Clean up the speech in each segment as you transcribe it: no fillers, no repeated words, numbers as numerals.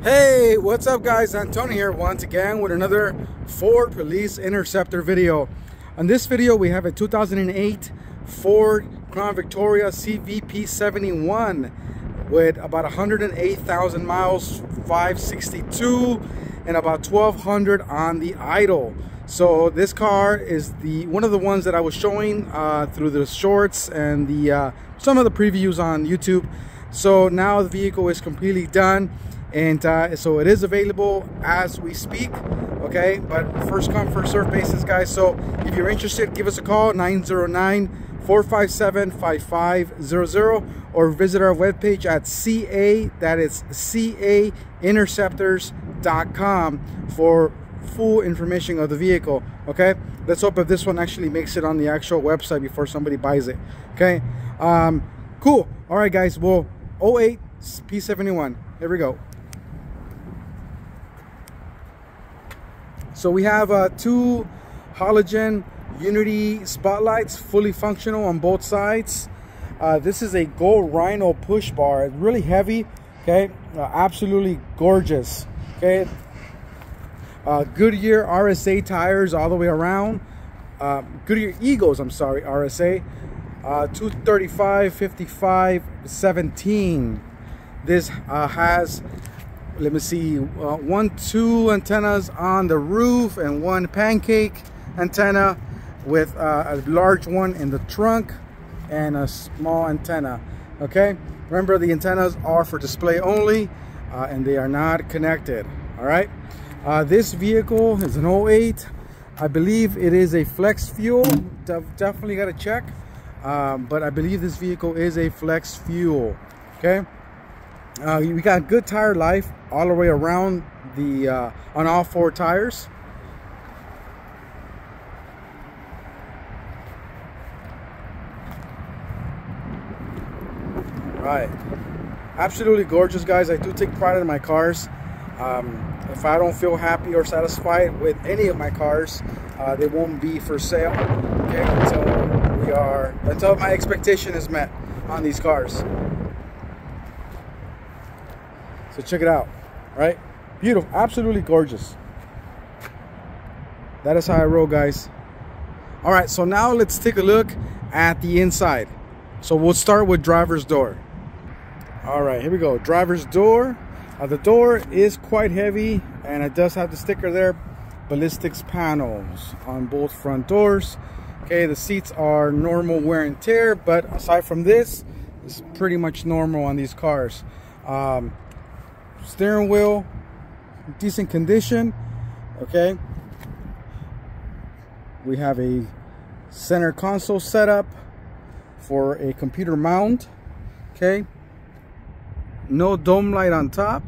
Hey, what's up guys? Antonio here once again with another Ford Police Interceptor video. On this video we have a 2008 Ford Crown Victoria CVP 71 with about 108,000 miles, 562 and about 1,200 on the idle. So this car is one of the ones that I was showing through the shorts and some of the previews on YouTube. So now the vehicle is completely done. And so it is available as we speak, okay? But first come, first serve basis, guys. So if you're interested, give us a call, 909-457-5500, or visit our webpage at cainterceptors.com for full information of the vehicle, okay? Let's hope that this one actually makes it on the actual website before somebody buys it, okay? Cool. All right, guys. Well, 08 P71. Here we go. So we have two halogen unity spotlights, fully functional on both sides. This is a gold rhino push bar. It's really heavy, okay? Absolutely gorgeous, okay? Goodyear RSA tires all the way around. Goodyear Eagles, I'm sorry, RSA. 235, 55, 17. This has, let me see, two antennas on the roof and one pancake antenna with a large one in the trunk and a small antenna, okay? Remember, the antennas are for display only and they are not connected, all right? This vehicle is an 08. I believe it is a flex fuel. Definitely got to check, but I believe this vehicle is a flex fuel, okay? We got good tire life all the way around the on all four tires. Right, absolutely gorgeous, guys. I do take pride in my cars. If I don't feel happy or satisfied with any of my cars, they won't be for sale, okay, until my expectation is met on these cars. So check it out, right? Beautiful, absolutely gorgeous. That is how I roll, guys. All right, so now let's take a look at the inside. So we'll start with driver's door. All right, here we go. Driver's door. The door is quite heavy, and it does have the sticker there. Ballistics panels on both front doors. Okay, the seats are normal wear and tear, but aside from this, it's pretty much normal on these cars. Steering wheel, decent condition, okay? We have a center console setup for a computer mount, okay? No dome light on top.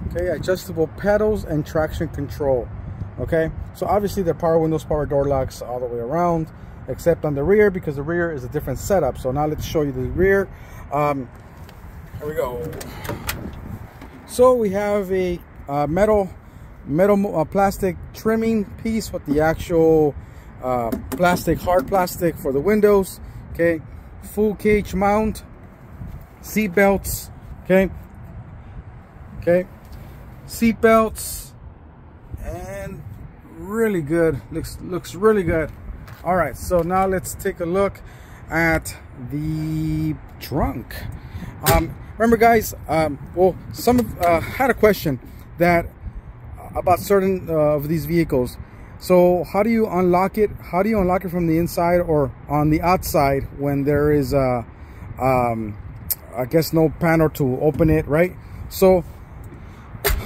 Okay, adjustable pedals and traction control, okay? So obviously the power windows, power door locks all the way around, except on the rear, because the rear is a different setup. So now let's show you the rear. Here we go. So we have a plastic trimming piece with the actual hard plastic for the windows, okay? Full cage mount, seat belts, okay, seat belts, and really good, looks really good. All right, so now let's take a look at the trunk. Remember, guys, well, had a question that about certain of these vehicles. So how do you unlock it? How do you unlock it from the inside or on the outside when there is I guess no panel to open it, right? So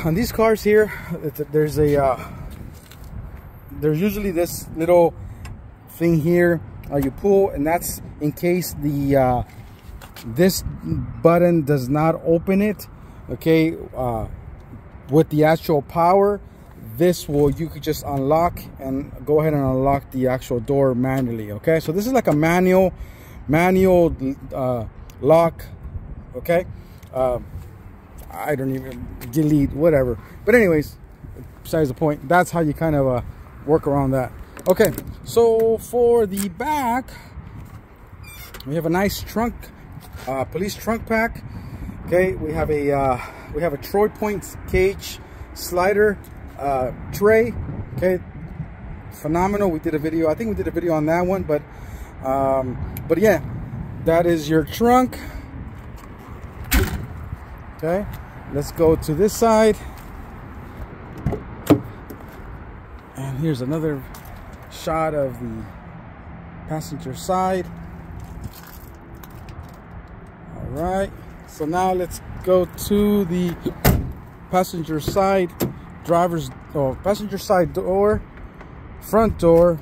on these cars here, there's usually this little thing here you pull, and that's in case this button does not open it, okay? With the actual power, you could just unlock and go ahead and unlock the actual door manually, okay? So this is like a manual lock, okay? I don't even delete, whatever, but anyways, besides the point, that's how you kind of work around that. Okay, so for the back, we have a nice trunk police trunk pack. Okay, we have a Troy Point cage slider tray. Okay, phenomenal. We did a video, I think we did a video on that one, but yeah, that is your trunk. Okay, let's go to this side, and here's another shot of the passenger side. All right, so now let's go to the passenger side passenger side door, front door.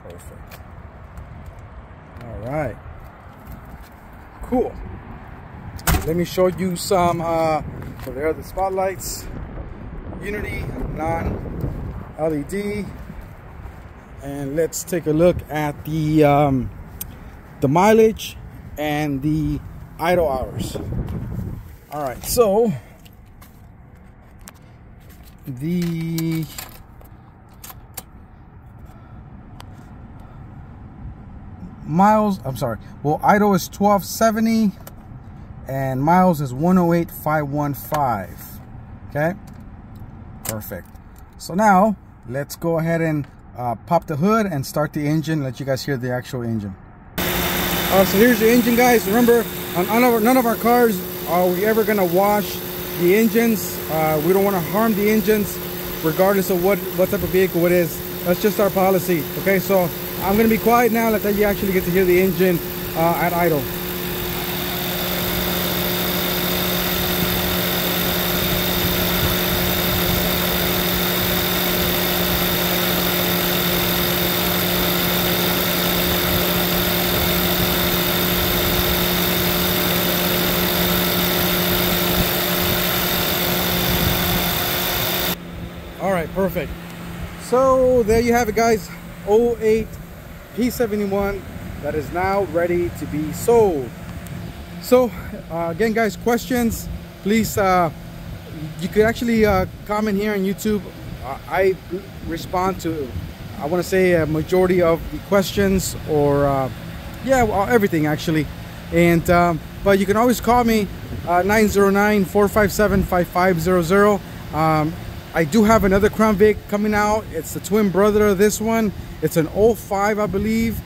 Perfect. All right, cool. Let me show you some so there are the spotlights, Unity non-LED, and let's take a look at the mileage and the idle hours. All right, so the miles, I'm sorry, well, idle is 1270 and miles is 108,515. Okay, perfect. So now let's go ahead and pop the hood and start the engine, let you guys hear the actual engine. So here's the engine, guys. Remember, on none of our cars are we ever gonna wash the engines. We don't want to harm the engines regardless of what type of vehicle it is. That's just our policy. Okay, so I'm gonna be quiet now, let you actually get to hear the engine at idle. All right, perfect. So there you have it, guys. 08 P71 that is now ready to be sold. So again, guys, questions, please, you could actually comment here on YouTube. I respond to, I want to say, a majority of the questions, or yeah, well, everything actually. And but you can always call me 909-457-5500. I do have another Crown Vic coming out. It's the twin brother of this one. It's an 05, I believe.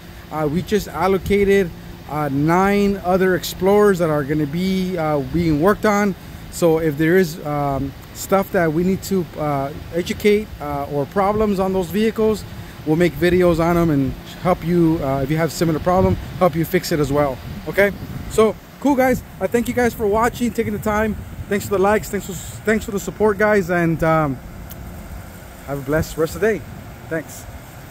We just allocated 9 other Explorers that are going to be being worked on. So if there is stuff that we need to educate or problems on those vehicles, we'll make videos on them and help you, if you have similar problem, help you fix it as well. Okay, so cool, guys. I thank you guys for watching, taking the time. Thanks for the likes, thanks for the support, guys, and have a blessed rest of the day. Thanks.